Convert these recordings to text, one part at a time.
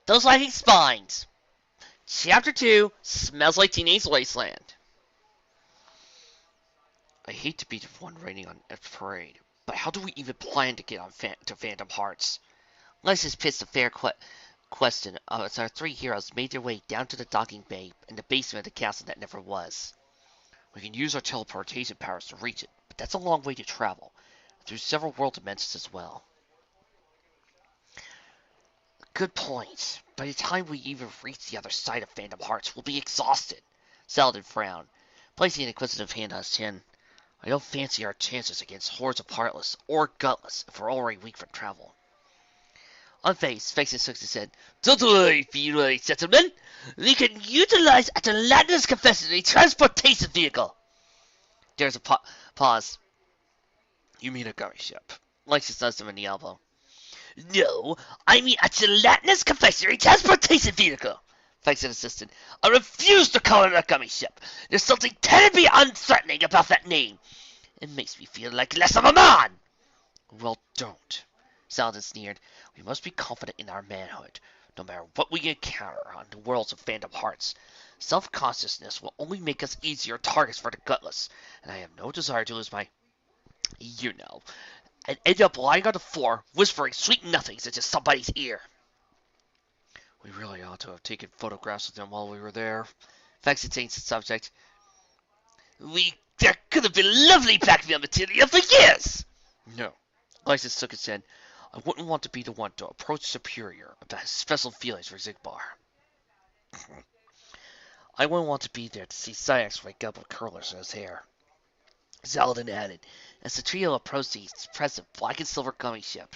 Those lacking spines. Chapter 2 Smells Like Teenage Wasteland. I hate to be the one raining on a parade, but how do we even plan to get on to Phantom Hearts? Lysis pits a fair question as our three heroes made their way down to the docking bay in the basement of the castle that never was. We can use our teleportation powers to reach it, but that's a long way to travel, through several world dimensions as well. Good point. By the time we even reach the other side of Phantom Hearts, we'll be exhausted. Saladin frowned, placing an inquisitive hand on his chin. I don't fancy our chances against hordes of Heartless or Gutless if we're already weak from travel. Unfazed, Faison shook his head. Don't worry, gentlemen. We can utilize Atalanta's capacity transportation vehicle. There's a pause. You mean a gummy ship? Lysis nudged him in the elbow. No, I mean Atalanta's capacity transportation vehicle. Faison insisted. I refuse to call it a gummy ship. There's something terribly unthreatening about that name. It makes me feel like less of a man. Well, don't. Saladin sneered. We must be confident in our manhood, no matter what we encounter on the worlds of Phantom Hearts. Self-consciousness will only make us easier targets for the Gutless, and I have no desire to lose my, and end up lying on the floor, whispering sweet nothings into somebody's ear. We really ought to have taken photographs of them while we were there. Faison changed the subject. There could have been lovely blackmail material for years! No. Lysis shook his head. I wouldn't want to be the one to approach Superior about his special feelings for Xigbar. I wouldn't want to be there to see Sayax wake up with curlers in his hair. Saladin added, as the trio approached the impressive black and silver gummy ship.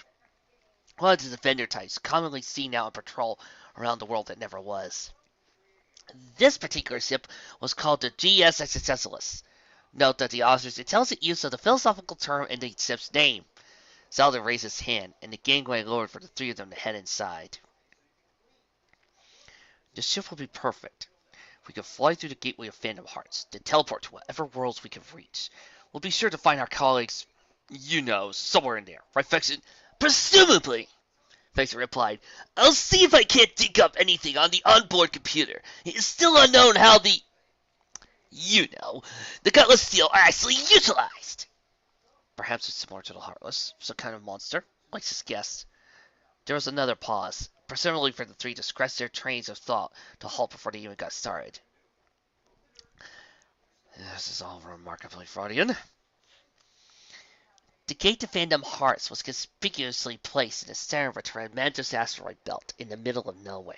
One of the defender types commonly seen out on patrol around the world that never was. This particular ship was called the GS Existentialist. Note that the author's intelligent use of the philosophical term in the ship's name. Saladin raised his hand, and the gangway lowered for the three of them to head inside. The ship will be perfect. We can fly through the gateway of Phantom Hearts, then teleport to whatever worlds we can reach. We'll be sure to find our colleagues, somewhere in there. Right, Faison? Presumably, Faison replied. I'll see if I can't dig up anything on the onboard computer. It is still unknown how the Gutless Steel are actually utilized. Perhaps it's similar to the Heartless, some kind of monster, Lysis guessed. There was another pause, presumably for the three to scratch their trains of thought to halt before they even got started. This is all remarkably Freudian. The gate to Phantom Hearts was conspicuously placed in the center of a tremendous asteroid belt in the middle of nowhere.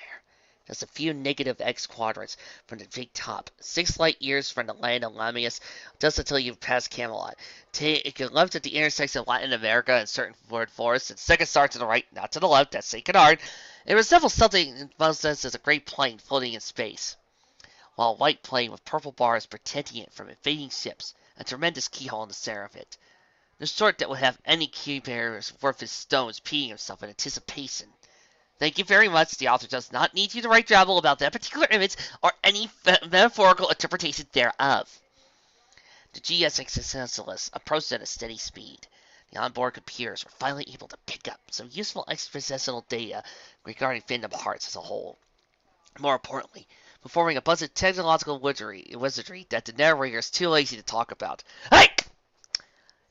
Just a few negative X quadrants from the big top, 6 light years from the land of Lamius, just until you pass Camelot. Take a left at the intersection of Latin America and certain wood forests, and second star to the right, not to the left, that's St. Canard. It resembles something most as a great plane floating in space. While a white plane with purple bars protecting it from invading ships, a tremendous keyhole in the center of it. The sort that would have any key bearers worth his stones peeing himself in anticipation. Thank you very much. The author does not need you to write drabble about that particular image or any metaphorical interpretation thereof. The GS Existentialists approached at a steady speed. The onboard computers were finally able to pick up some useful expositional data regarding Phantom Hearts as a whole. More importantly, performing a bunch of technological wizardry that the narrator is too lazy to talk about. Hey!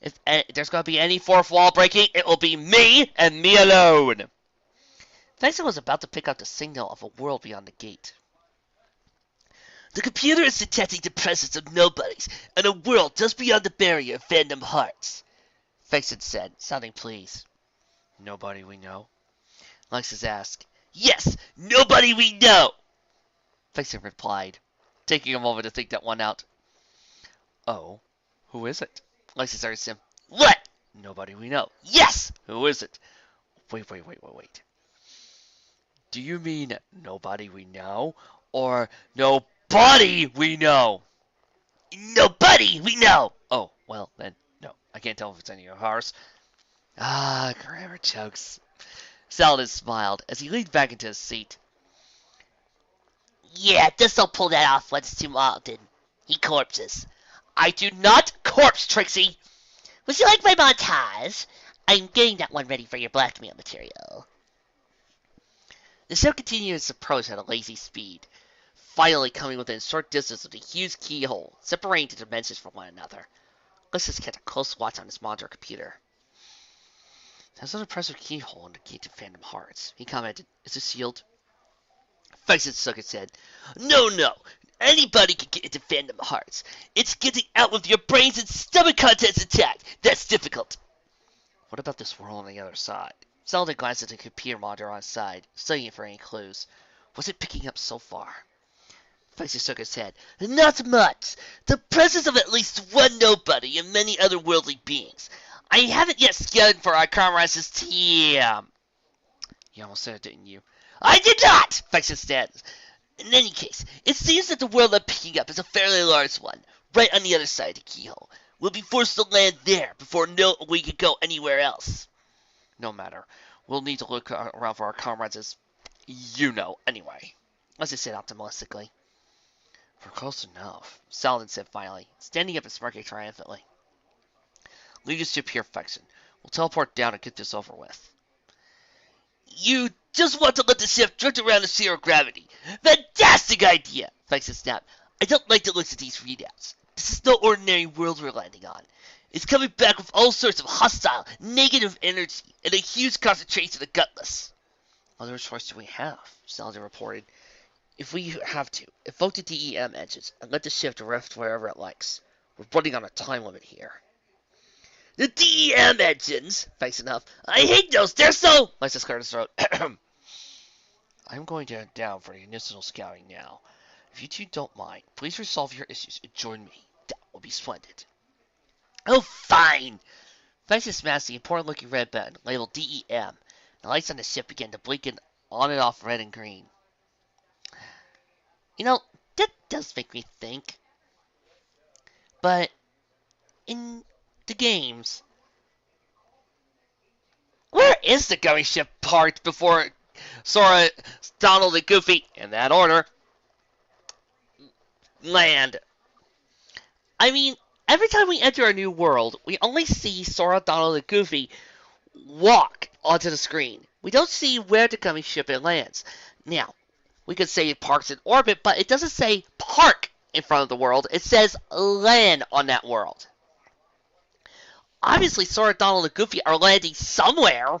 If there's going to be any fourth wall breaking, it will be me and me alone. Faison was about to pick up the signal of a world beyond the gate. The computer is detecting the presence of nobodies in a world just beyond the barrier of Phantom Hearts, Faison said, sounding pleased. Nobody we know? Lysis asked. Yes, nobody we know, Faison replied, taking a moment to think that one out. Oh, who is it? Lysis asked him. What? Nobody we know. Yes! Who is it? Wait. Do you mean nobody we know, or nobody we know? Nobody we know! Oh, well, then, no. I can't tell if it's any of ours. Ah, grammar jokes. Saladin smiled as he leaned back into his seat. Yeah, this'll pull that off once too often. He corpses. I do not corpse, Trixie! Would you like my montage? I'm getting that one ready for your blackmail material. The ship continued its approach at a lazy speed, finally coming within a short distance of the huge keyhole, separating the dimensions from one another. Lysis kept a close watch on his monitor computer. "There's an impressive keyhole in the gate to Phantom Hearts," he commented. "Is it sealed?" Faison shook his head. No. Anybody can get into Phantom Hearts. It's getting out with your brains and stomach contents intact that's difficult." "What about this world on the other side?" Saladin glanced at the computer monitor on his side, studying it for any clues. "What's it picking up so far?" Faison shook his head. "Not much. The presence of at least one nobody and many otherworldly beings. I haven't yet scouted for our comrades' TM." "You almost said it, didn't you?" "I did not!" Faison said. "In any case, it seems that the world I'm picking up is a fairly large one, right on the other side of the keyhole. We'll be forced to land there before we can go anywhere else." "No matter. We'll need to look around for our comrades as anyway," as he said optimistically. "We're close enough," Saladin said finally, standing up and smirking triumphantly. "Leave your ship here, Faison. We'll teleport down and get this over with." "You just want to let the ship drift around the zero gravity. Fantastic idea!" Faison snapped. "I don't like the looks of these readouts. This is no ordinary world we're landing on. It's coming back with all sorts of hostile, negative energy and a huge concentration of gutless." "What other choice do we have?" Saladin reported. "If we have to, evoke the DEM engines and let the ship drift wherever it likes. We're running on a time limit here." "The DEM engines!" Faison huffed. "I hate those! They're so—" Lysis cleared his throat. "I'm going to head down for the initial scouting now. If you two don't mind, please resolve your issues and join me. That will be splendid." "Oh, fine!" Faison smashed the important-looking red button labeled DEM. The lights on the ship began to blink on and off red and green. That does make me think. But in the games, where is the gummy ship parked before Sora, Donald, and Goofy, in that order, land? I mean, every time we enter a new world, we only see Sora, Donald, and Goofy walk onto the screen. We don't see where the gummy ship lands. Now, we could say it parks in orbit, but it doesn't say park in front of the world. It says land on that world. Obviously, Sora, Donald, and Goofy are landing somewhere.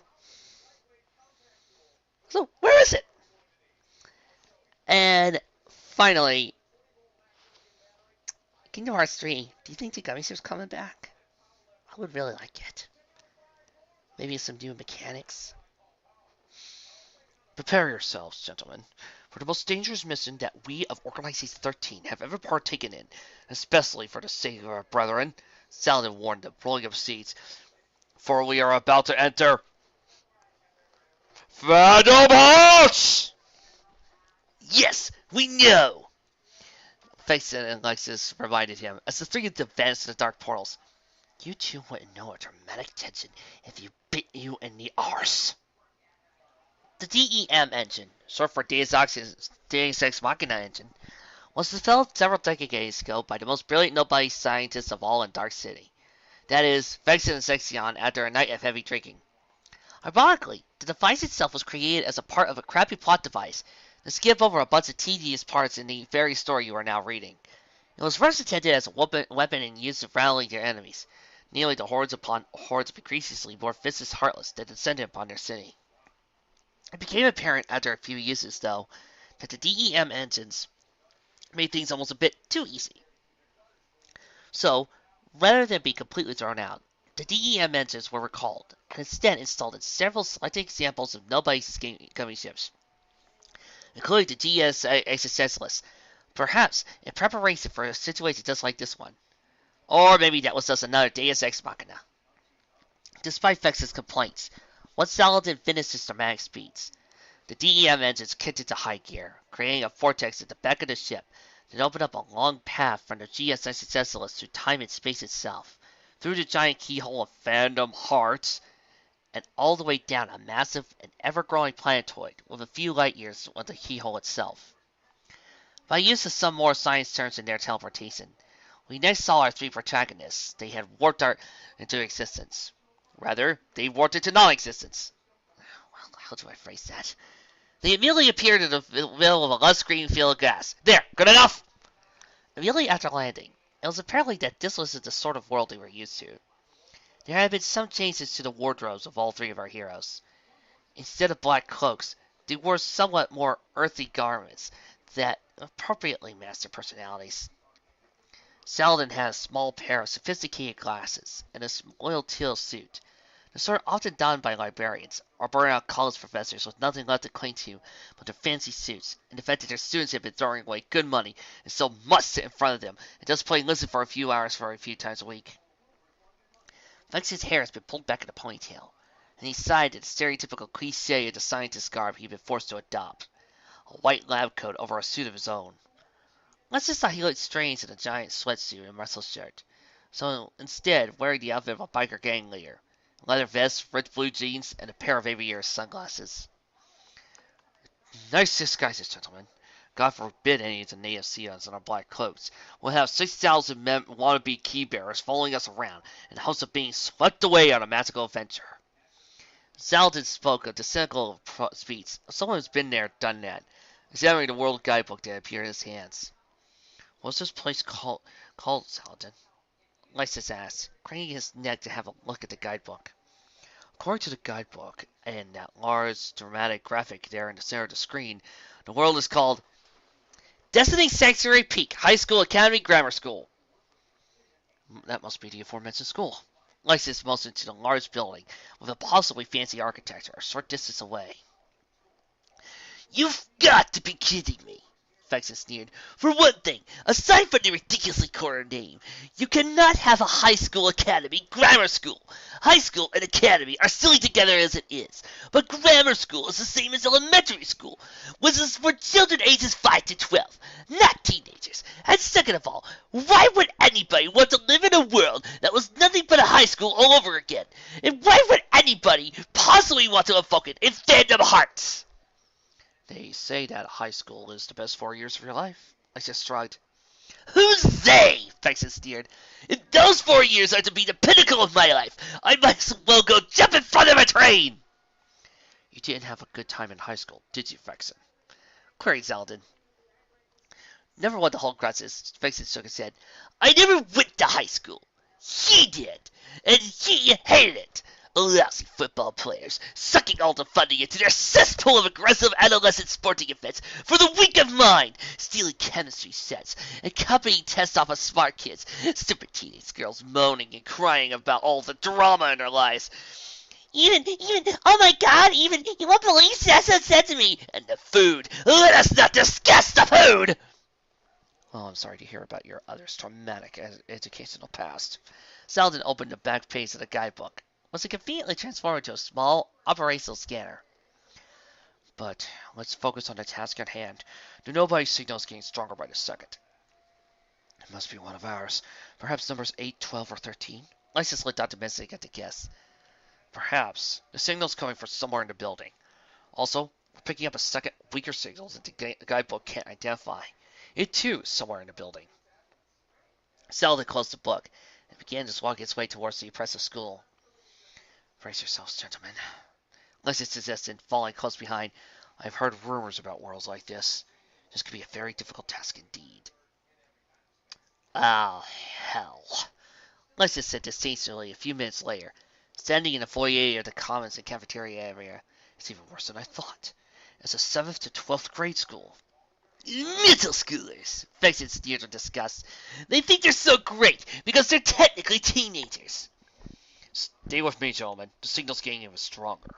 So, where is it? And finally, Kingdom Hearts 3, do you think the gummy ship's coming back? I would really like it. Maybe some new mechanics. "Prepare yourselves, gentlemen, for the most dangerous mission that we of Organization 13 have ever partaken in, especially for the sake of our brethren," Saladin warned them, rolling up seats. "For we are about to enter Phantom Hearts!" "Yes, we know," Faison and Lysis reminded him, as the three advanced to the dark portals. "You two wouldn't know a dramatic tension if you bit you in the arse." The DEM engine, short for Deus Ex Machina engine, was developed several decades ago by the most brilliant nobody scientists of all in Dark City. That is, Vexen and Sexion after a night of heavy drinking. Ironically, the device itself was created as a part of a crappy plot device to skip over a bunch of tedious parts in the very story you are now reading. It was first intended as a weapon and used to rally their enemies, namely the hordes upon hordes of increasingly more vicious heartless that descended upon their city. It became apparent after a few uses, though, that the DEM engines made things almost a bit too easy. So, rather than be completely thrown out, the DEM engines were recalled and instead installed in several selected examples of nobody's gummy ships, including the DS Existentialist, perhaps in preparation for a situation just like this one. Or maybe that was just another Deus Ex Machina. Despite Vex's complaints, once Saladin finished his dramatic speech, the DEM engines kicked into high gear, creating a vortex at the back of the ship that opened up a long path from the GS Existentialist through time and space itself, through the giant keyhole of Phantom Hearts, and all the way down a massive and ever-growing planetoid with a few light years on the keyhole itself. By use of some more science terms in their teleportation, we next saw our three protagonists. They had warped into existence. Rather, they warped into non-existence. Well, how do I phrase that? They immediately appeared in the middle of a lush green field of grass. There, good enough! Immediately after landing, it was apparent that this was the sort of world they were used to. There had been some changes to the wardrobes of all three of our heroes. Instead of black cloaks, they wore somewhat more earthy garments that appropriately matched their personalities. Saladin had a small pair of sophisticated glasses and a loyal teal suit, the sort often donned by librarians or burnt-out college professors with nothing left to cling to but their fancy suits and the fact that their students had been throwing away good money and so must sit in front of them and just plain listen for a few hours for a few times a week. Vex's hair has been pulled back in a ponytail, and he sighed at the stereotypical cliché of the scientist garb he'd been forced to adopt, a white lab coat over a suit of his own. Lexus thought he looked strange in a giant sweatsuit and muscle shirt, so instead wearing the outfit of a biker gang leader, leather vest, rich blue jeans, and a pair of aviator sunglasses. Nice disguises, gentlemen. God forbid any of the native see us in our black cloaks. We'll have 6,000 wannabe key bearers following us around in the hopes of being swept away on a magical adventure. Saladin spoke of the cynical speech of someone who's been there, done that, examining the world guidebook that appeared in his hands. What's this place called, Saladin? Lysis asked, craning his neck to have a look at the guidebook. According to the guidebook, and that large dramatic graphic there in the center of the screen, the world is called Destiny Sanctuary Peak High School Academy Grammar School. That must be the aforementioned school. Lysis motioned to the large building with a possibly fancy architecture a short distance away. You've got to be kidding me, Vexen sneered. For one thing, aside from the ridiculously corner name, you cannot have a high school academy grammar school. High school and academy are silly together as it is, but grammar school is the same as elementary school, which is for children ages 5 to 12, not teenagers. And second of all, why would anybody want to live in a world that was nothing but a high school all over again? And why would anybody possibly want to evoke it in fandom hearts? They say that high school is the best 4 years of your life. I just shrugged. Who's they? Vexen sneered. If those 4 years are to be the pinnacle of my life, I might as well go jump in front of a train. You didn't have a good time in high school, did you, Vexen? Queried Saladin. Never one to hold grudges, Vexen shook his head. I never went to high school. He did, and he hated it. Lousy football players, sucking all the funding into their cesspool of aggressive adolescent sporting events for the weak of mind, stealing chemistry sets, and copying tests off of smart kids, stupid teenage girls moaning and crying about all the drama in their lives. Even, oh my god, even, you won't believe Sessa said to me, and the food, let us not discuss the food! Oh, I'm sorry to hear about your other's traumatic educational past. Saladin opened the back page of the guidebook. Was it conveniently transformed into a small operational scanner. But let's focus on the task at hand. The nobody signal is getting stronger by the second. It must be one of ours. Perhaps numbers 8, 12, or 13? Lysis looked optimistic at the guess. Perhaps. The signal's coming from somewhere in the building. Also, we're picking up a second, weaker signal that the guidebook can't identify. It, too, is somewhere in the building. Saladin closed the book and began to walk its way towards the oppressive school. Brace yourselves, gentlemen. Lysis suggested, falling close behind. I've heard rumors about worlds like this. This could be a very difficult task indeed. Oh, hell. Lysis said disdainfully a few minutes later, standing in the foyer of the commons and cafeteria area. It's even worse than I thought. It's a 7th to 12th grade school. Middle schoolers, Vexen sneered in disgust. They think they're so great because they're technically teenagers. Stay with me, gentlemen. The signal's getting even stronger,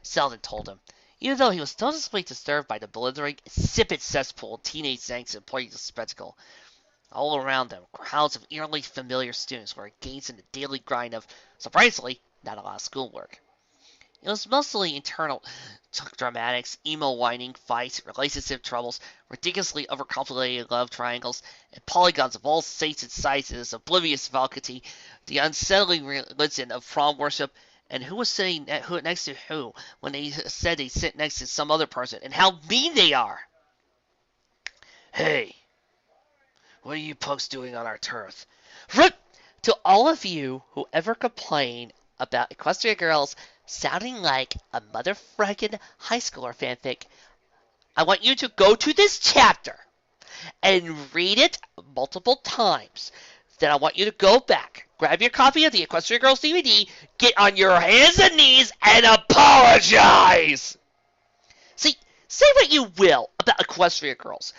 Saladin told him, even though he was noticeably disturbed by the blithering, insipid cesspool of teenage angst and pointing the spectacle. All around them, crowds of eerily familiar students were engaged in the daily grind of, surprisingly, not a lot of schoolwork. It was mostly internal dramatics, emo whining, fights, relationship troubles, ridiculously overcomplicated love triangles, and polygons of all shapes and sizes, oblivious faculty, the unsettling religion of prom worship, and who was sitting next to who when they said they sit next to some other person, and how mean they are. Hey, what are you punks doing on our turf? To all of you who ever complain about Equestria Girls sounding like a motherfucking high schooler fanfic, I want you to go to this chapter and read it multiple times. Then I want you to go back, grab your copy of the Equestria Girls DVD, get on your hands and knees, and apologize! See, say what you will about Equestria Girls.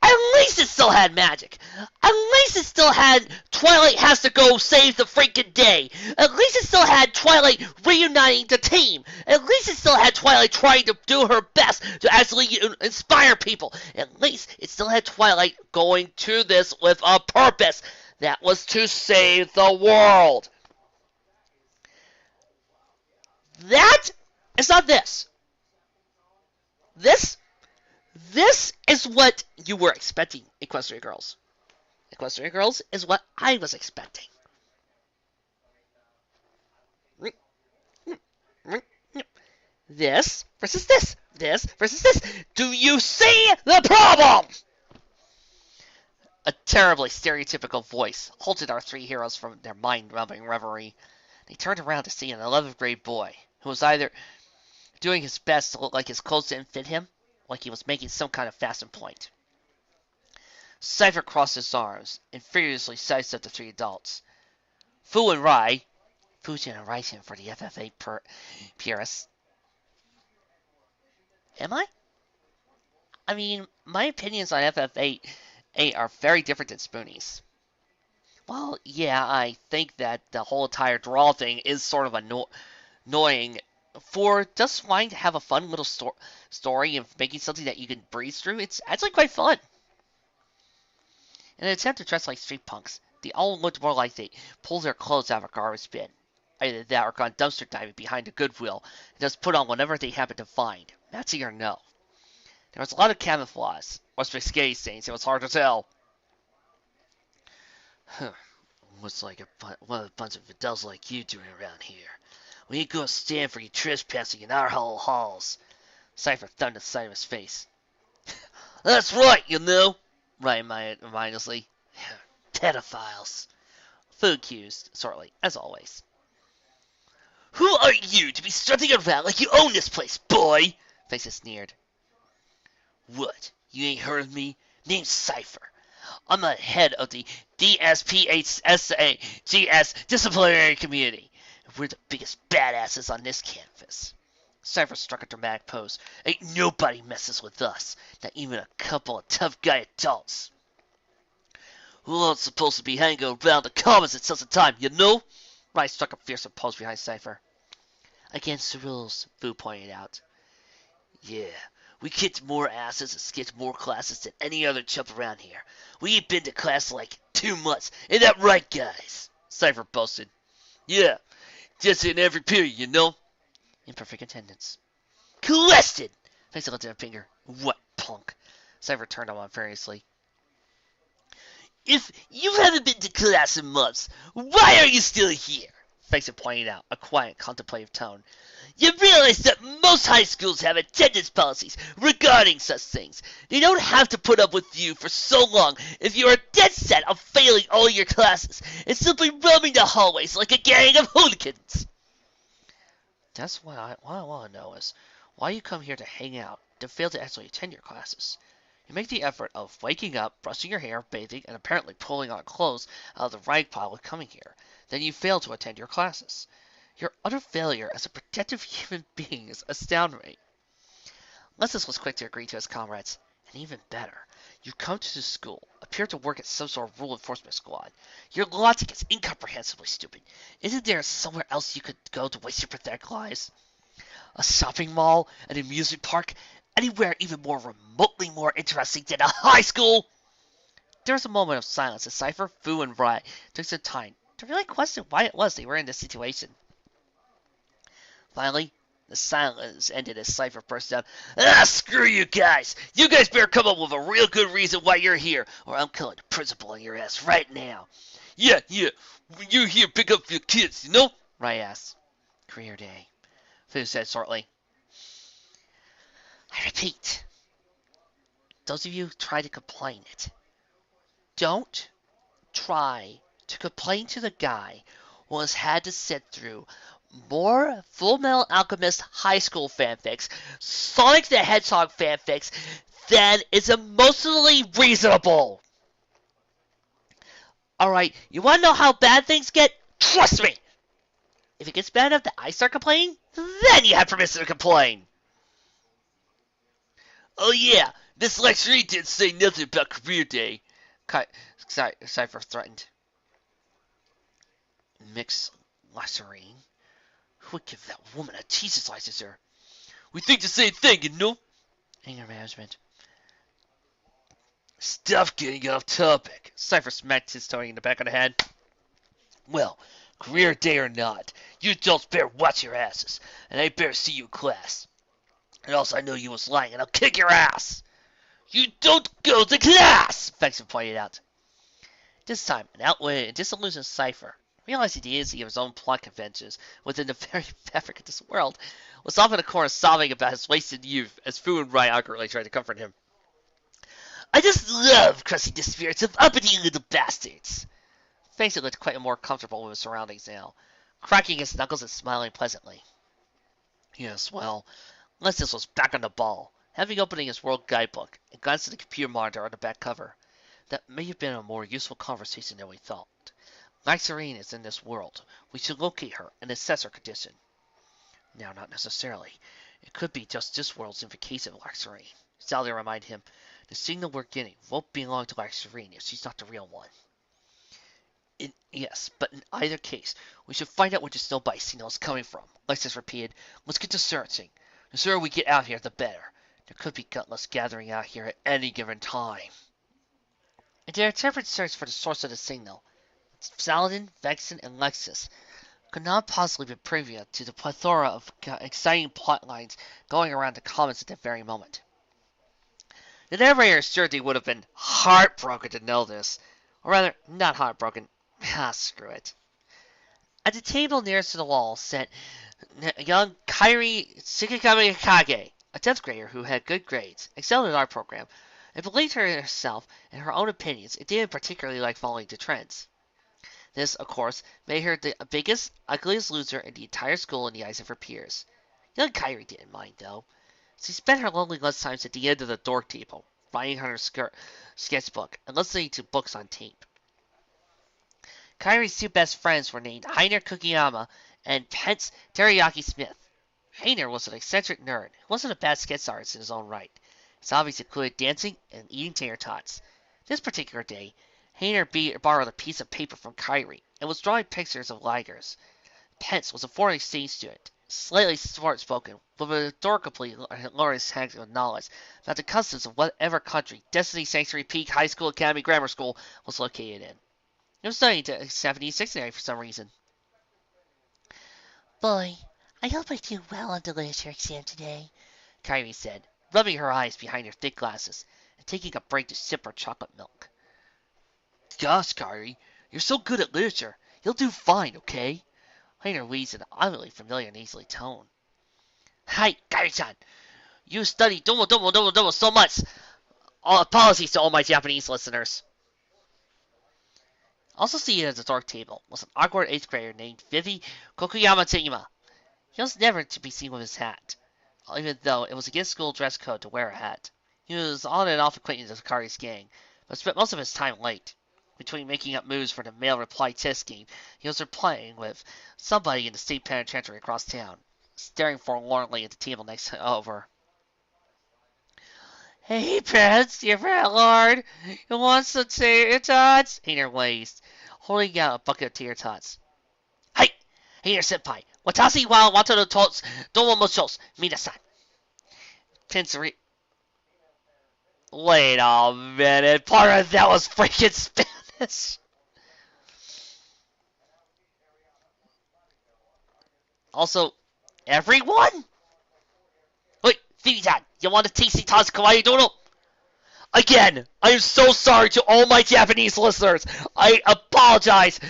At least it still had magic. At least it still had Twilight has to go save the freaking day. At least it still had Twilight reuniting the team. At least it still had Twilight trying to do her best to actually inspire people. At least it still had Twilight going to this with a purpose. That was to save the world. That is not this. This is what you were expecting, Equestria Girls. Equestria Girls is what I was expecting. This versus this. This versus this. Do you see the problem? A terribly stereotypical voice halted our three heroes from their mind-numbing reverie. They turned around to see an 11th grade boy who was either doing his best to look like his clothes didn't fit him, like he was making some kind of fasten point. Cypher crossed his arms and furiously sized up the three adults. Fu and Rai, Fu's gonna write him for the FF8 purists. Am I? I mean, my opinions on FF8 are very different than Spoonie's. Well, yeah, I think that the whole entire draw thing is sort of annoying. For just wanting to have a fun little story and making something that you can breeze through, it's actually quite fun. In an attempt to dress like street punks, they all looked more like they pulled their clothes out of a garbage bin. Either that or gone dumpster diving behind a Goodwill and just put on whatever they happened to find, Nazi or no. There was a lot of camouflage, or spaghetti stains, it was hard to tell. What's like what a bunch of adults like you doing around here? We ain't gonna stand for you trespassing in our halls. Cypher thumped the side of his face. That's right, you know, Ryan mindlessly. Pedophiles. Fu accused, shortly, as always. Who are you to be strutting around like you own this place, boy? Faces sneered. What? You ain't heard of me? Name's Cypher. I'm the head of the DSPHSAGS disciplinary community. We're the biggest badasses on this campus. Cypher struck a dramatic pose. Ain't nobody messes with us. Not even a couple of tough guy adults. Who else supposed to be hanging around the commons at such a time, you know? Rai struck a fearsome pose behind Cypher. Against the rules, Fu pointed out. Yeah, we kicked more asses and skipped more classes than any other chump around here. We ain't been to class like 2 months. Ain't that right, guys? Cypher boasted. Yeah. Just in every period, you know? In perfect attendance. Colested! Face looked at a finger. What punk? Cypher turned on him furiously. If you haven't been to class in months, why are you still here? Face pointed out, a quiet, contemplative tone. You realize that most high schools have attendance policies regarding such things. They don't have to put up with you for so long if you are dead set on failing all your classes and simply roaming the hallways like a gang of hooligans. That's what I want to know is, why you come here to hang out, to fail to actually attend your classes. You make the effort of waking up, brushing your hair, bathing, and apparently pulling on clothes out of the rag pile of coming here. Then you fail to attend your classes. Your utter failure as a protective human being is astounding. Lessus was quick to agree to his comrades, and even better, you come to the school, appear to work at some sort of rule enforcement squad. Your logic is incomprehensibly stupid. Isn't there somewhere else you could go to waste your pathetic lives? A shopping mall, an amusement park, anywhere even more remotely more interesting than a high school? There was a moment of silence as Cypher, Fu, and Rai took some time to really question why it was they were in this situation. Finally, the silence ended as Cypher burst out. Screw you guys! You guys better come up with a real good reason why you're here, or I'm calling the principal on your ass right now. Yeah, you here pick up your kids, you know? Rai asked. Career day, Fu said shortly. I repeat, those of you who try to complain it, don't try to complain to the guy who has had to sit through More Full Metal Alchemist high school fanfics, Sonic the Hedgehog fanfics, than is emotionally reasonable. Alright, you wanna know how bad things get? Trust me! If it gets bad enough that I start complaining, then you have permission to complain. Oh yeah, this lecturer didn't say nothing about career day. Cypher threatened. Mix Lecturine? Who would give that woman a Jesus licensure? We think the same thing, you know? Anger management. Stop getting off topic. Cypher smacked his Tony in the back of the head. Well, career day or not, you adults better watch your asses, and I better see you in class. And also I know you was lying, and I'll kick your ass. You don't go to class, Vexen pointed out. This time, an outwitted and disillusioned Cypher, realizing the idiocy of his own plot conventions within the very fabric of this world, was off in a corner sobbing about his wasted youth as Fu and Rai awkwardly tried to comfort him. I just love crushing the spirits of uppity little bastards. Faison looked quite more comfortable with his surroundings now, cracking his knuckles and smiling pleasantly. Yes, well, Lestis was back on the ball, having opening his world guidebook and glanced at the computer monitor on the back cover. That may have been a more useful conversation than we thought. Laxarine is in this world. We should locate her and assess her condition. Now, not necessarily. It could be just this world's invocation of Laxarine. Sally reminded him. The signal we're getting won't belong to Laxarine if she's not the real one. Yes, but in either case, we should find out where the snowbite signal is coming from. Lexus repeated. Let's get to searching. The sooner we get out here, the better. There could be gutless gathering out here at any given time. In their attempt search for the source of the signal, Saladin, Vexen, and Lexus could not possibly be privy to the plethora of exciting plot lines going around the commons at that very moment. The narrator certainly would have been heartbroken to know this. Or rather, not heartbroken. Screw it. At the table nearest to the wall sat young Kairi Shikigami Kage, a 10th grader who had good grades, excelled in art program, and believed herself in her own opinions and didn't particularly like following the trends. This, of course, made her the biggest, ugliest loser in the entire school in the eyes of her peers. Young Kairi didn't mind, though. She spent her lonely lunchtimes at the end of the dork table, writing on her sketchbook and listening to books on tape. Kairi's two best friends were named Heiner Kukiyama and Pence Teriyaki Smith. Heiner was an eccentric nerd who wasn't a bad sketch artist in his own right. His hobbies included dancing and eating tater tots. This particular day, Heiner borrowed a piece of paper from Kairi and was drawing pictures of ligers. Pence was a foreign exchange student, slightly short-spoken, with a adorably glorious hang of knowledge about the customs of whatever country Destiny Sanctuary Peak High School Academy Grammar School was located in. He was studying the Japanese dictionary for some reason. Boy, I hope I do well on the literature exam today, Kairi said, rubbing her eyes behind her thick glasses and taking a break to sip her chocolate milk. Gosh, Kairi, you're so good at literature. You'll do fine, okay? Heiner wheezed in an oddly familiar nasally tone. Hi, Kairi-chan. You study domo so much. Apologies to all my Japanese listeners. Also seated at the dark table was an awkward 8th grader named Vivi Kokuyama Teima. He was never to be seen with his hat, even though it was against school dress code to wear a hat. He was on and off acquainted with Kairi's gang, but spent most of his time late. Between making up moves for the mail reply test game, he was replying with somebody in the state penitentiary across town, staring forlornly at the table next over. Hey, Prince, your fat lord, you want some tater tots? Heiner wheezed, holding out a bucket of tater tots. Hey, Heiner senpai, watashi wa wanta no tots domo muchos, minasan. Prince Wait a minute, part of that was freaking Spanish. Also, everyone? Wait, Vivi-chan, you want a tasty tots kawaii doodle? Again, I am so sorry to all my Japanese listeners. I apologize.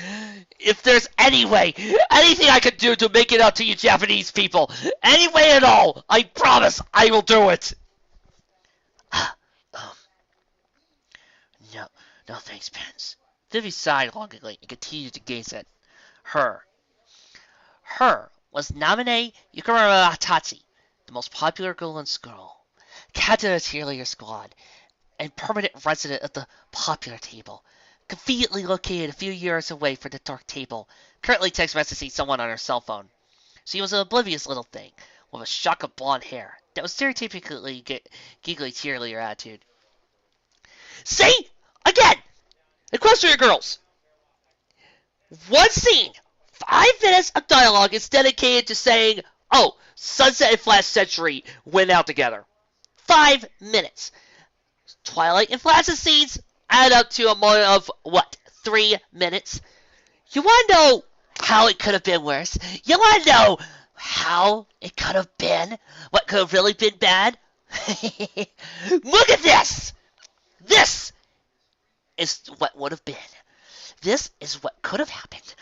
If there's any way, anything I could do to make it up to you Japanese people, any way at all, I promise I will do it. No thanks, Pence. Vivi sighed longingly and continued to gaze at her. Her was Namine Yukimura Tatsu, the most popular girl in school, captain of the cheerleader squad, and permanent resident of the popular table, conveniently located a few years away from the dark table, currently text messaging someone on her cell phone. She was an oblivious little thing, with a shock of blonde hair that was stereotypically giggly cheerleader attitude. See? Again! Equestria Girls! One scene, 5 minutes of dialogue is dedicated to saying, oh, Sunset and Flash Century went out together. 5 minutes. Twilight and Flash's scenes add up to a moment of, 3 minutes? You want to know how it could have been worse? You want to know how it could have been? What could have really been bad? Look at this! This is what would have been. This is what could have happened.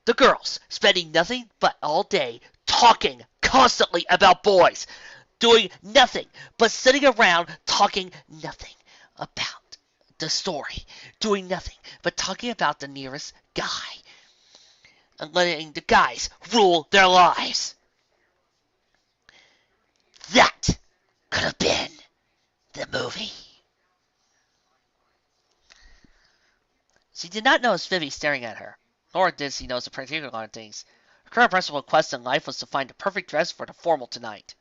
The girls spending nothing but all day talking constantly about boys, doing nothing but sitting around talking nothing about the story, doing nothing but talking about the nearest guy, and letting the guys rule their lives. That could have been the movie. She did not notice Vivi staring at her, nor did she notice a particular on things. Her current principal quest in life was to find the perfect dress for the formal tonight.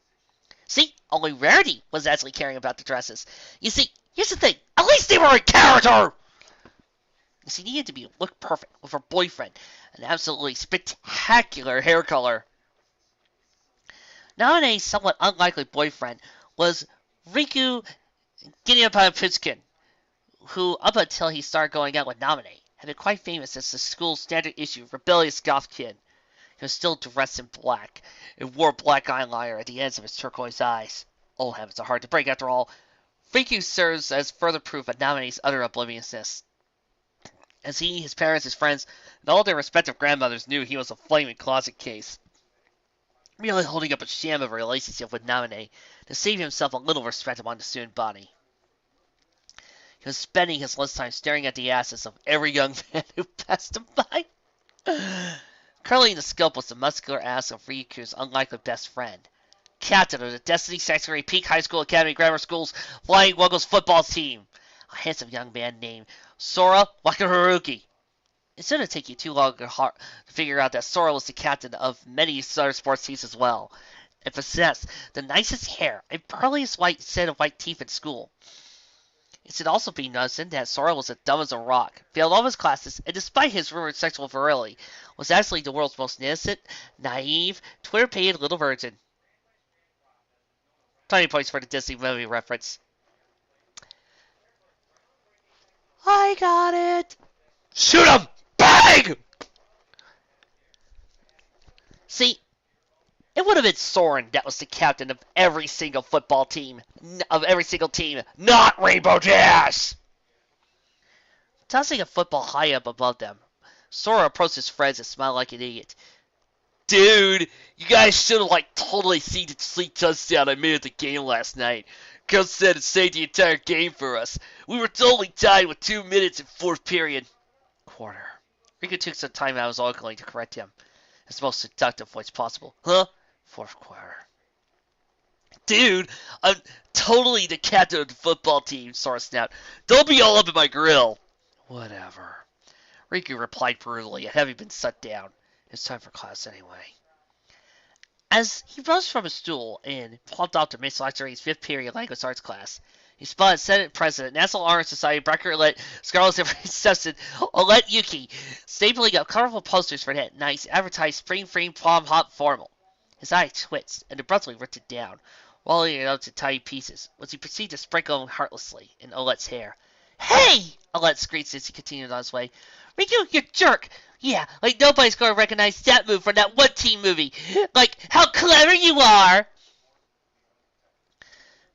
See, only Rarity was actually caring about the dresses. You see, here's the thing, at least they were in character! She needed to look perfect with her boyfriend, an absolutely spectacular hair color. Namine's somewhat unlikely boyfriend was Riku Ginyapaputskin, who, up until he started going out with Namine, had been quite famous as the school's standard issue rebellious goth kid. He was still dressed in black, and wore black eyeliner at the ends of his turquoise eyes. Old habits are hard to break after all. Riku serves as further proof of Namine's utter obliviousness, as he, his parents, his friends, and all their respective grandmothers knew he was a flaming closet case, merely holding up a sham of a relationship with Namine to save himself a little respect among the student body. He was spending his lunchtime staring at the asses of every young man who passed him by. Curling in the scope was the muscular ass of Riku's unlikely best friend, captain of the Destiny Sanctuary Peak High School Academy Grammar School's Flying Wuggles football team, a handsome young man named Sora Wakaharuki. It shouldn't take you too long to figure out that Sora was the captain of many other sports teams as well, and possessed the nicest hair and pearliest white set of white teeth in school. It should also be noticed that Sora was as dumb as a rock, failed all his classes, and despite his rumored sexual virility, was actually the world's most innocent, naive, Twitter-pated little virgin. 20 points for the Disney movie reference. I got it! Shoot him! Bang! See, it would have been Soren that was the captain of every single football team, not Rainbow Dash! Tossing a football high up above them, Sora approached his friends and smiled like an idiot. Dude, you guys should have totally seen the sweet touchdown I made at the game last night. Coach said it saved the entire game for us. We were totally tied with 2 minutes in fourth period. Quarter. Riku took some time out of his oiling to correct him, his most seductive voice possible. Huh? Fourth quarter. Dude, I'm totally the captain of the football team, Sora snapped. Don't be all up in my grill. Whatever. Riku replied brutally, having been set down. It's time for class anyway. As he rose from his stool and plumped off to Miss Lecturing's 5th period language arts class, he spotted Senate President, National Honor Society, Bracker-elect, Scarlet Reception, Olette Yuki, stapling up colorful posters for that nice advertised spring free prom hop formal. His eye twitched and abruptly ripped it down, rolling it up to tiny pieces, which he proceeded to sprinkle them heartlessly in Olette's hair. Hey! Olette screeched as he continued on his way. Riku, you jerk! Yeah, nobody's gonna recognize that move from that one teen movie. How clever you are!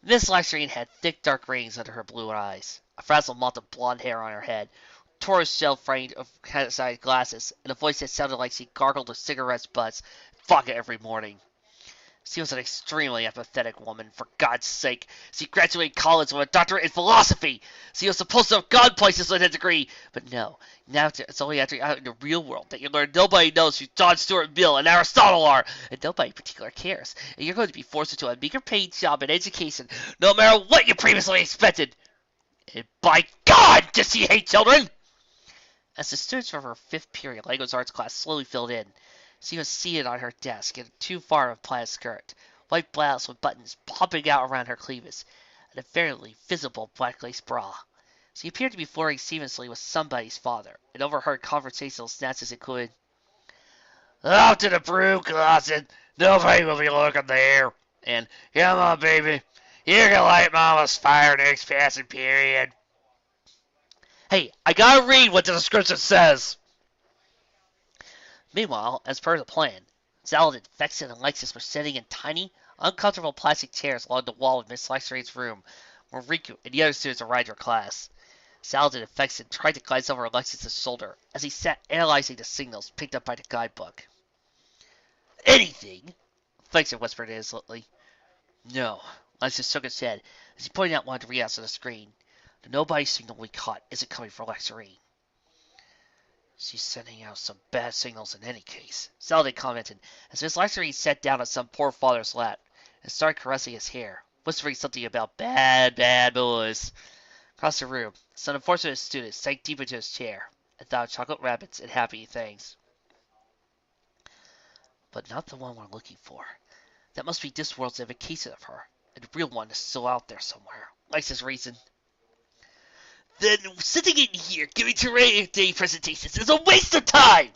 Miss Lecturing had thick dark rings under her blue eyes, a frazzled mop of blonde hair on her head, tortoise shell frame of cat-sized glasses, and a voice that sounded like she gargled her cigarette butts vodka every morning. She was an extremely apathetic woman, for God's sake. She graduated college with a doctorate in philosophy. She was supposed to have gone places with a degree. But no, now it's only after you're out in the real world that you learn nobody knows who John Stuart Mill and Aristotle are, and nobody in particular cares. And you're going to be forced into a meager paid job in education, no matter what you previously expected. And by God, does she hate children! As the students from her 5th period language arts class slowly filled in, she was seated on her desk in too far of a plaid skirt, white blouse with buttons popping out around her cleavage, and a fairly visible black lace bra. She appeared to be flirting seamlessly with somebody's father, and overheard conversational snatches included, "Out to the broom closet, nobody will be looking there," and "Come on, baby, you can light Mama's fire next passing period." Hey, I gotta read what the description says! Meanwhile, as per the plan, Saladin, Vexen, and Lexus were sitting in tiny, uncomfortable plastic chairs along the wall of Miss Lyxrane's room, where Riku and the other students arrived for class. Saladin and Vexen tried to glance over Alexis' shoulder as he sat analyzing the signals picked up by the guidebook. "Anything?" Vexen whispered insolently. "No." Alexis shook his head as he pointed out one of the readouts on the screen. The nobody signal we caught isn't coming from Lyxrane. "She's sending out some bad signals in any case," Saladin commented, as Miss Lyxrane sat down on some poor father's lap and started caressing his hair, whispering something about bad boys. Across the room, some unfortunate student sank deep into his chair and thought of chocolate rabbits and happy things. "But not the one we're looking for. That must be this world's evocation of her, and the real one is still out there somewhere," Lyxus reasoned. "Then sitting in here giving terrain day presentations is a waste of time!"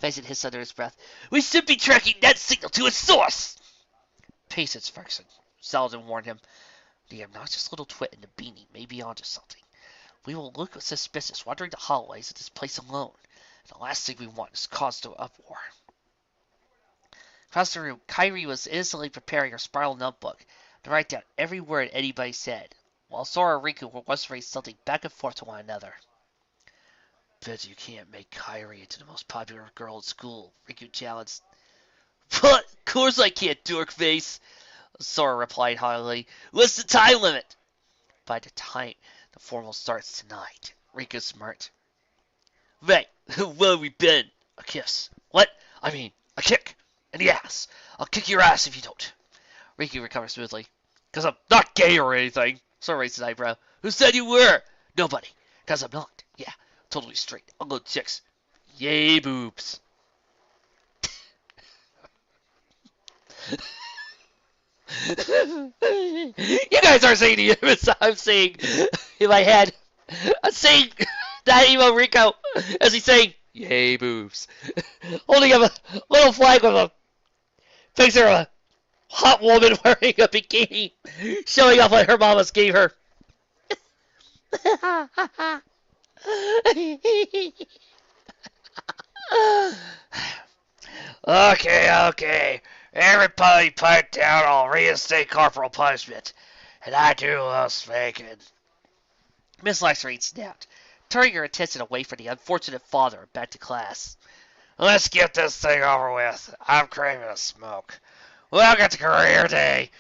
Vexen hissed under his breath. "We should be tracking that signal to its source!" "Patience, Vexen," Saladin warned him. "The obnoxious little twit in the beanie may be onto something. We will look suspicious wandering the hallways of this place alone. The last thing we want is cause to uproar." Across the room, Kairi was innocently preparing her spiral notebook to write down every word anybody said, while Sora and Riku were whispering something back and forth to one another. "Bet you can't make Kairi into the most popular girl at school," Riku challenged. "What? Of course I can't, dorkface," Sora replied haughtily. "What's the time limit?" "By the time the formal starts tonight," Riku smirked. "Right. Where have we been? A kiss. What? I mean, a kick. In the ass. I'll kick your ass if you don't." Riku recovered smoothly. "'Cause I'm not gay or anything." Sora raised his eyebrow. "Who said you were?" "Nobody. 'Cause I'm not. Yeah, totally straight. I'll go chicks. Yay, boobs." You guys aren't saying the image I'm saying in my head. I'm saying that emo Rico as he's saying, "Yay, boobs." Holding up a little flag with a picture of a hot woman wearing a bikini, showing off what her mamas gave her. Okay. Everybody pipe down, I'll reinstate corporal punishment. And I do love spanking. Miss Lyxrane snapped, turning her attention away from the unfortunate father and back to class. "Let's get this thing over with. I'm craving a smoke. Welcome to Career Day.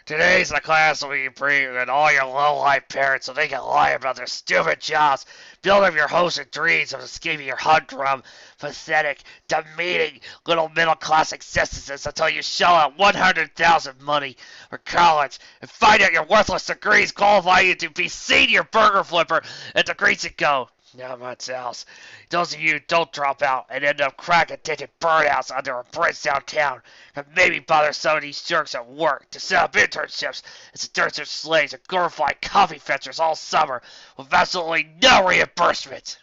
Today's the class will be bringing all your low-life parents so they can lie about their stupid jobs, build up your hopes and dreams of escaping your humdrum, pathetic, demeaning little middle-class existences until you shell out $100,000 money for college and find out your worthless degrees qualify you to be senior burger flipper at the Greasy Go. Not much else. Those of you who don't drop out and end up crack-addicted burnouts under a bridge downtown can maybe bother some of these jerks at work to set up internships as seductive slaves and glorified coffee fetchers all summer with absolutely no reimbursement."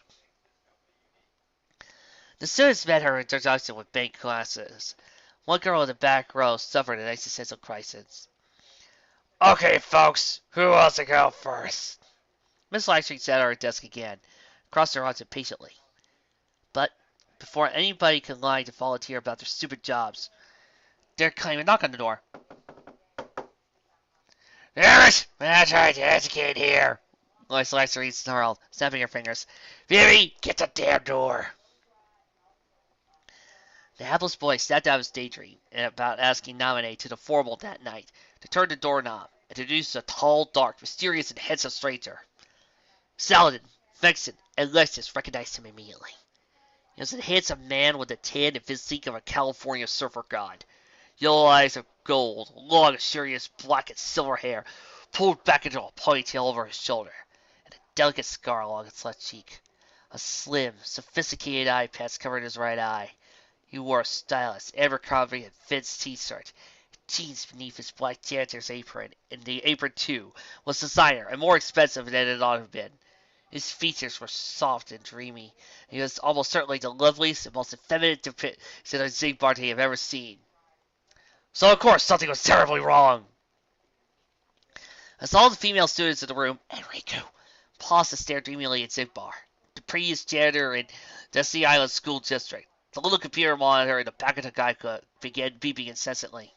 The students met her introduction with bank classes. One girl in the back row suffered an existential crisis. "Okay, folks, who wants to go first?" Miss Lyxrane sat at her desk again, crossed her arms impatiently. But before anybody could lie to volunteer about their stupid jobs, there came a knock on the door. "Damn it! I'm trying to educate here," Miss Lyxrane snarled, snapping her fingers. "Vivi, get the damn door." The hapless boy snapped out of his daydream and about asking Naminé to the formal that night to turn the doorknob and introduce a tall, dark, mysterious, and handsome stranger. Saladin, Vexen, and Lexus recognized him immediately. He was a handsome man with the tan and physique of a California surfer god. Yellow eyes of gold, long, serious black and silver hair pulled back into a ponytail over his shoulder, and a delicate scar along his left cheek. A slim, sophisticated eye patch covered his right eye. He wore a stylish Abercrombie and Fitz t-shirt, jeans beneath his black janitor's apron, and the apron, too, was designer and more expensive than it ought to have been. His features were soft and dreamy. He was almost certainly the loveliest and most effeminate depiction of Zigbar I have ever seen. So, of course, something was terribly wrong. As all the female students in the room, Enrico, paused to stare dreamily at Zigbar, the prettiest janitor in Destiny Island School District. The little computer monitor in the back of the guy began beeping incessantly.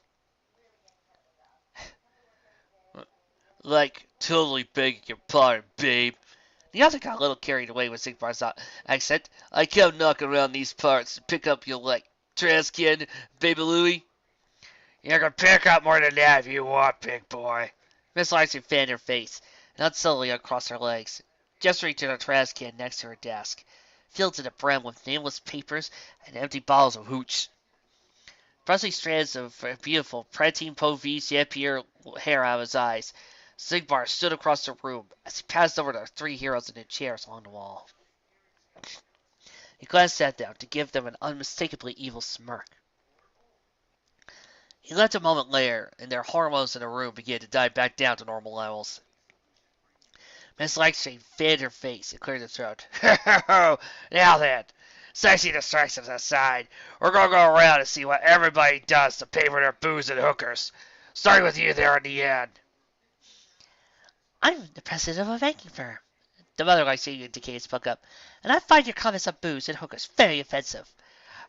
Like, totally begging your pardon, babe. The other got a little carried away with Zigbar's accent. I come knocking around these parts to pick up your, like, Traskin, baby Louie. You can pick up more than that if you want, big boy. Miss Larson fanned her face, and unsubtly uncrossed her legs, gesturing to the trash can next to her desk, filled to the brim with nameless papers and empty bottles of hooch. Brushing strands of beautiful Prantine Povey champierre hair out of his eyes, Zigbar stood across the room as he passed over the three heroes in the chairs along the wall. He glanced at them to give them an unmistakably evil smirk. He left a moment later, and their hormones in the room began to die back down to normal levels. Miss Langstreet fanned her face and cleared her throat. Now then, sexy distractions aside, we're going to go around and see what everybody does to pay for their booze and hookers. Starting with you there in the end. I'm the president of a banking firm. The mother Lyceum indicated spoke up, and I find your comments on booze and hookers very offensive.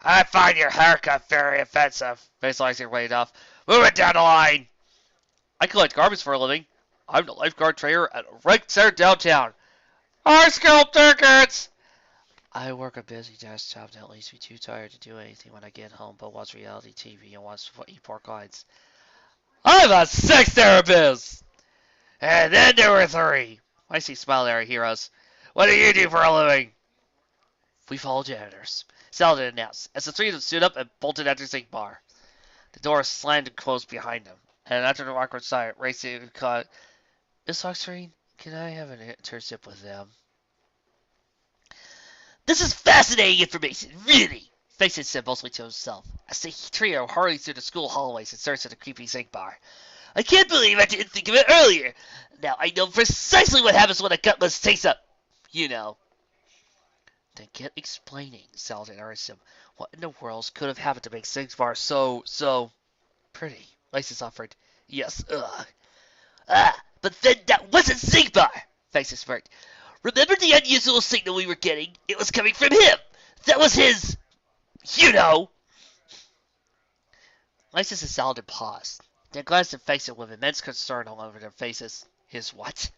I find your haircut very offensive, Miss Lyceum waved off. Move it down the line. I collect garbage for a living. I'm the lifeguard trainer at a rec center downtown. High school tickets! I work a busy desk job that leaves me too tired to do anything when I get home but watch reality TV and watch eat pork rinds. I'm a sex therapist! And then there were three. I see smiled at our heroes. What do you do for a living? We follow janitors, Saladin announced, as the three of them stood up and bolted after Zigbar. The door slammed and closed behind them, and after an awkward silence, Racing caught, Miss Oxford, can I have an internship with them? This is fascinating information, really, Faison said mostly to himself, as the trio hurried through the school hallways in search of the creepy Zigbar. I can't believe I didn't think of it earlier. Now I know precisely what happens when a gutless takes up. You know. Then get explaining, Saladin urged him. What in the world could have happened to make Zigbar so pretty? Lysis offered. Yes, but then that wasn't Zigbar, Faison smirked. Remember the unusual signal we were getting? It was coming from him. That was his, you know. Lysis and Saladin paused. Then glanced at Faison with immense concern all over their faces. His what?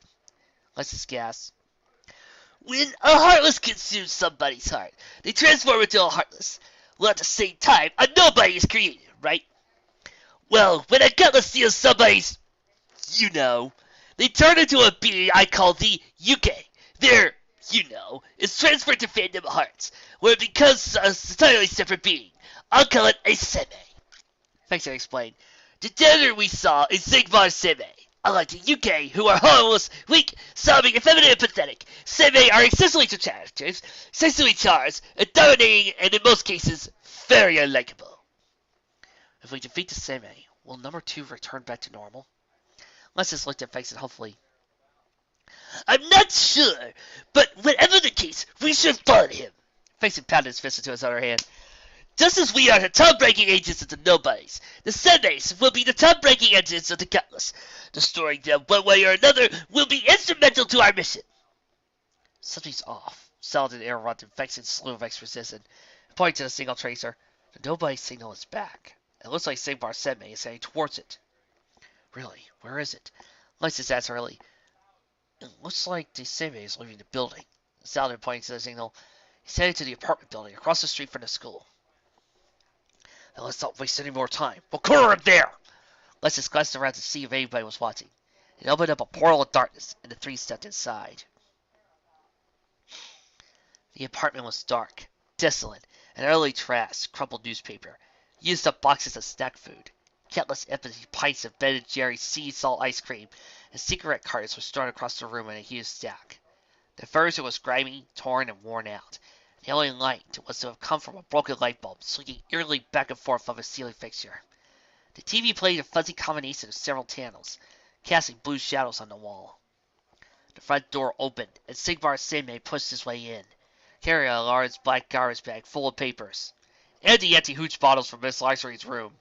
Lysis gasped. When a heartless consumes somebody's heart, they transform into a heartless. Well, at the same time, a nobody is created, right? Well, when a gutless steals somebody's, you know, they turn into a being I call the Yuke. Their, you know, is transferred to Phantom Hearts, where it becomes a entirely separate being. I'll call it a Seme. Faison explained. The janitor we saw is Zigbar Seme. Unlike the Yuke, who are harmless, weak, sobbing, effeminate, and pathetic, Seme are excessively attractive, sexually charged, and dominating, and in most cases, very unlikable. If we defeat the Seme, will number 2 return back to normal? Lysis looked at Faison hopefully. I'm not sure, but whatever the case, we should find him. Faison pounded his fist into his other hand. Just as we are the top-ranking agents of the nobodies, the Semes will be the top-ranking agents of the gutless. Destroying them one way or another will be instrumental to our mission. Something's off, Saladin interrupted Faison's slew of exposition, pointing to the signal tracer. The nobody signal is back. It looks like Zigbar Seme is heading towards it. Really? Where is it? Lysis asked early. It looks like the Seme is leaving the building. Saladin pointed to the signal. He's headed to the apartment building across the street from the school. Now let's not waste any more time. We'll corner him there! Lexus glanced around to see if anybody was watching. It opened up a portal of darkness, and the three stepped inside. The apartment was dark, desolate, and utterly trashed, crumpled newspaper, used up boxes of snack food. Countless empty pints of Ben & Jerry's sea salt ice cream and cigarette cartons were strewn across the room in a huge stack. The furniture was grimy, torn, and worn out. The only light was to have come from a broken light bulb swinging eerily back and forth from a ceiling fixture. The TV played a fuzzy combination of several channels, casting blue shadows on the wall. The front door opened, and Sigmar Sandman pushed his way in, carrying a large black garbage bag full of papers, and the empty hooch bottles from Miss Lycery's room.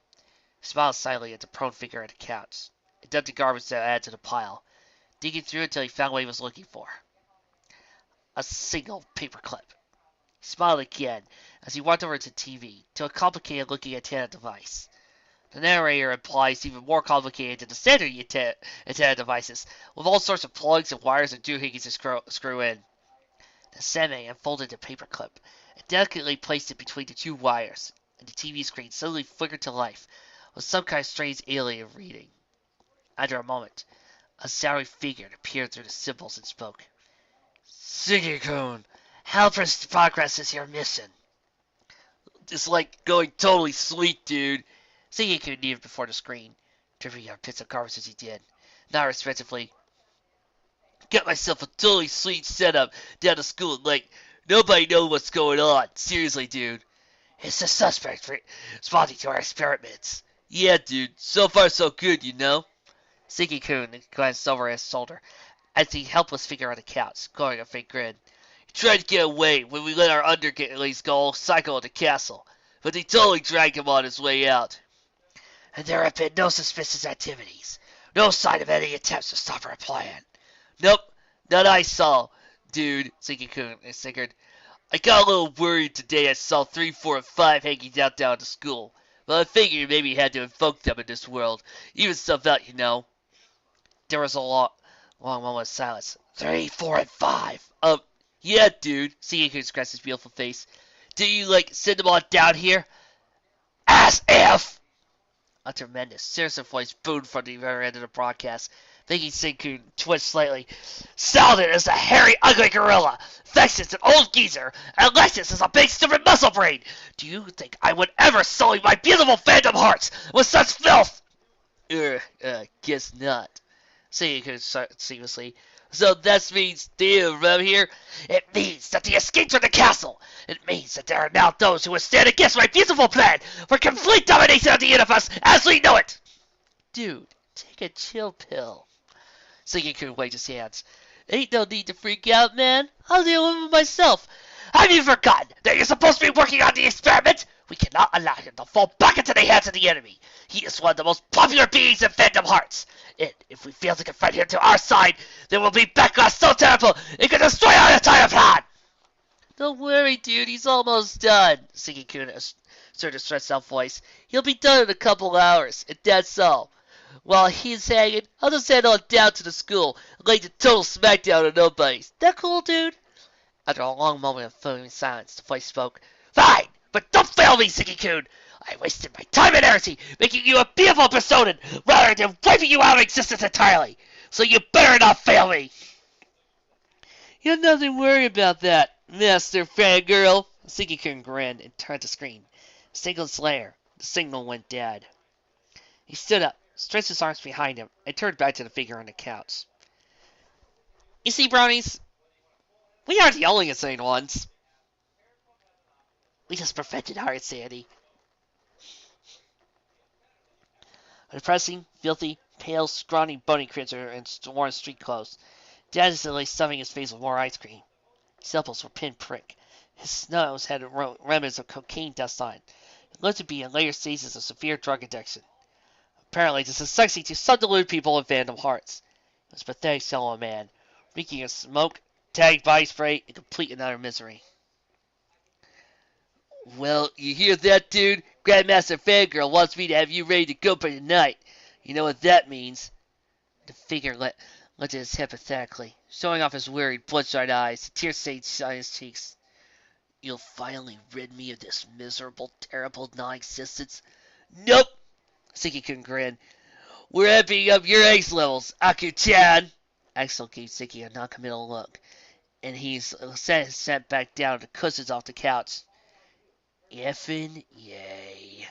He smiled silently at the prone figure at the couch, and dumped the garbage to add to the pile, digging through until he found what he was looking for. A single paperclip. He smiled again as he walked over to the TV, to a complicated-looking antenna device. The narrator implies even more complicated than the standard antenna devices, with all sorts of plugs and wires and doohickeys to screw in. The Sandman unfolded the paperclip and delicately placed it between the two wires, and the TV screen suddenly flickered to life with some kind of strange alien reading. After a moment, a shadowy figure appeared through the symbols and spoke. Siggy-kun, how progress is your mission? It's like going totally sweet, dude. Siggy-kun kneeled before the screen, dripping out bits of garbage as he did, not respectively. Got myself a totally sweet setup down to school like nobody knows what's going on. Seriously, dude. It's the suspect for responding to our experiments. Yeah, dude. So far, so good, you know? Siggy-kun glanced over his shoulder as the helpless figure on the couch, glowing a faint grin. He tried to get away when we let our underlings go all psycho at the castle, but they totally dragged him on his way out. And there have been no suspicious activities. No sign of any attempts to stop our plan. Nope, none I saw, dude, Siggy-kun snickered. I got a little worried today I saw 3, 4, and 5 hanging out down to school, but I figured maybe you had to invoke them in this world. Even stuff out, you know. There was a long moment of silence. 3, 4, and 5. Yeah, dude, Siggy-kun scratched his beautiful face. Did you, send them on down here? As if! A tremendous, sinister voice boomed from the other end of the broadcast, making Siggy-kun twitch slightly. Saladin is a hairy, ugly gorilla. Vexus an old geezer. And Lexus is a big, stupid muscle brain. Do you think I would ever sully my beautiful phantom hearts with such filth? Guess not. Siggy-kun seriously. So that means deal around here? It means that they escaped from the castle. It means that there are now those who will stand against my beautiful plan for complete domination of the universe as we know it. Dude, take a chill pill. Siggy-kun waved his hands. Ain't no need to freak out, man. I'll deal with it myself. Have you forgotten that you're supposed to be working on the experiment? We cannot allow him to fall back into the hands of the enemy. He is one of the most popular beings in Phantom Hearts. And if we fail to confront him to our side, there will be backlash so terrible it could destroy our entire plan. Don't worry, dude. He's almost done. Siggy-kun asserted a stressed-out voice. He'll be done in a couple hours, and that's all. While he's hanging, I'll just head on down to the school and lay the total smackdown on nobody. That cool, dude? After a long moment of filming silence, the voice spoke. Fine, but don't fail me, Siggy-kun. I wasted my time and energy making you a beautiful persona rather than wiping you out of existence entirely. So you better not fail me. You have nothing to worry about that, Master Fangirl. Siggy-kun grinned and turned to screen. Single Slayer. The signal went dead. He stood up, stretched his arms behind him, and turned back to the figure on the couch. You see, bronies, we aren't the only insane ones. We just prevented our insanity. A depressing, filthy, pale, scrawny, bony creature in worn street clothes, dazedly stuffing his face with more ice cream. His elbows were pinprick. His nose had remnants of cocaine dust on it. It looked to be in later stages of severe drug addiction. Apparently, this is sexy to some deluded people in Phantom Hearts. He was a pathetic fellow man, reeking of smoke, tagged body spray, and complete and utter misery. Well, you hear that, dude? Grandmaster Fangirl wants me to have you ready to go by tonight. You know what that means. The figure lifted his head pathetically, showing off his weary, bloodshot eyes, the tear-stained on his cheeks. You'll finally rid me of this miserable, terrible non-existence? Nope! Siki can grin. We're amping up your ace levels, Aku-chan! Axel gave Siki a non-committal look, and he's sat back down to cushions off the couch. Effin' yay.